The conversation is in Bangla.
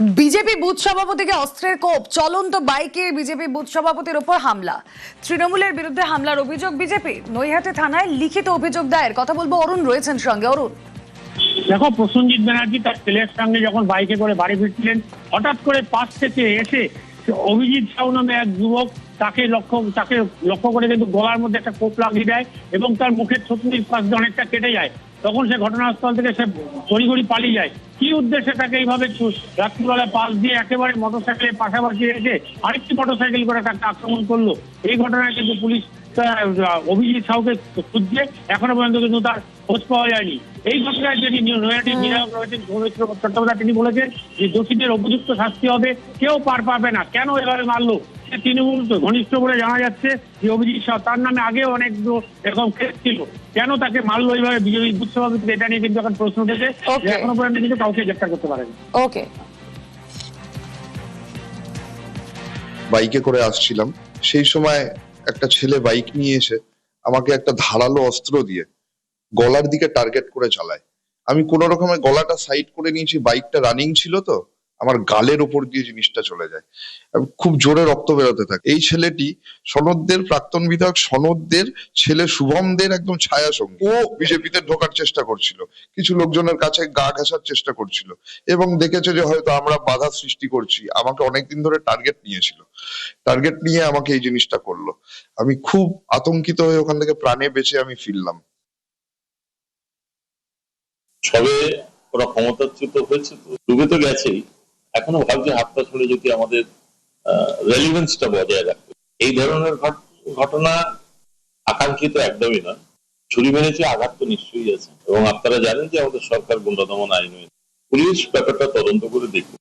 বিজেপি বুথ সভাপতিকে অস্ত্রের কোপ, চলন্ত বাইকে বিজেপি বুথ সভাপতির উপর হামলা, তৃণমূলের বিরুদ্ধে হামলার অভিযোগ বিজেপি। নৈহাটি থানায় লিখিত অভিযোগ দায়ের। কথা বলবো, অরুণ রয়েছেন সঙ্গে। অরুণ, দেখো, প্রসেনজিৎ ব্যানার্জি তার ছেলের সঙ্গে যখন বাইকে করে বাড়ি ফিরছিলেন, হঠাৎ করে পাশ থেকে এসে অভিজিৎ সাউ নামে এক যুবক তাকে লক্ষ্য করে কিন্তু গলার মধ্যে একটা কোপ লাগিয়ে দেয় এবং তার মুখের থুতনির পাশ দিয়ে অনেকটা কেটে যায়। তখন সে ঘটনাস্থল থেকে সে তড়িঘড়ি পালিয়ে যায়। কি উদ্দেশ্যে তাকে এইভাবে রাত্রিবেলায় পাশ দিয়ে একেবারে মোটরসাইকেলের পাশাপাশি এসে আরেকটি মোটরসাইকেল করে তাকে আক্রমণ করলো, এই ঘটনায় কিন্তু পুলিশ অভিজিৎ সাউকে খুঁজছে, এখনো পর্যন্ত কিন্তু তার খোঁজ পাওয়া যায়নি। এই ঘটনায় যিনি নৈহাটির বিধায়ক রয়েছেন সৌমিত্র চট্টোপাধ্যায়, তিনি বলেছেন যে দোষীদের উপযুক্ত শাস্তি হবে, কেউ পার পাবে না। কেন এভাবে মারলো? সে তৃণমূল ঘনিষ্ঠ বলে জানা যাচ্ছে যে অভিজিৎ সাউ, তার নামে আগেও অনেক এরকম কেস ছিল। কেন তাকে মারলো এইভাবে বিজেপি বুথ সভাপতি, এটা নিয়ে কিন্তু এখন প্রশ্ন উঠেছে। এখনো পর্যন্ত কিন্তু কাউকে গ্রেফতার করতে পারেনি। ওকে, বাইকে করে আসছিলাম, সেই সময় একটা ছেলে বাইক নিয়ে এসে আমাকে একটা ধারালো অস্ত্র দিয়ে গলার দিকে টার্গেট করে চালায়। আমি কোনো রকমে গলাটা সাইড করে নিয়েছি, বাইকটা রানিং ছিল তো, আমার গালের ওপর দিয়ে জিনিসটা চলে যায়। আমি খুব জোরে রক্ত বেরোতে থাকে। এই ছেলেটি সনদদের প্রাক্তন বিধায়ক সনদদের ছেলে শুভমদের একদম ছায়া সঙ্গী। ও বিজেপিতে ঢোকার চেষ্টা করছিল, কিছু লোকজনের কাছে গা ঘেঁষার চেষ্টা করছিল এবং দেখেছে যে হয়তো আমরা বাধা সৃষ্টি করছি। আমাকে অনেকদিন ধরে টার্গেট নিয়ে আমাকে এই জিনিসটা করলো। আমি খুব আতঙ্কিত হয়ে ওখান থেকে প্রাণে বেঁচে আমি ফিরলাম। সবে ওরা ক্ষমতাচ্যুত হয়েছে, তো ডুবে তো গেছেই, এখনো ভাবছে হাতটা ছড়ে যদি আমাদের রেলিভেন্সটা বজায় রাখবে। এই ধরনের ঘটনা আকাঙ্ক্ষিত একদমই নয়। ছুরি মেরেছে, আঘাত তো নিশ্চয়ই আছে, এবং আপনারা জানেন যে আমাদের সরকার গুন্ডা দমন আইন হয়েছে। পুলিশ ব্যাপারটা তদন্ত করে দেখবে।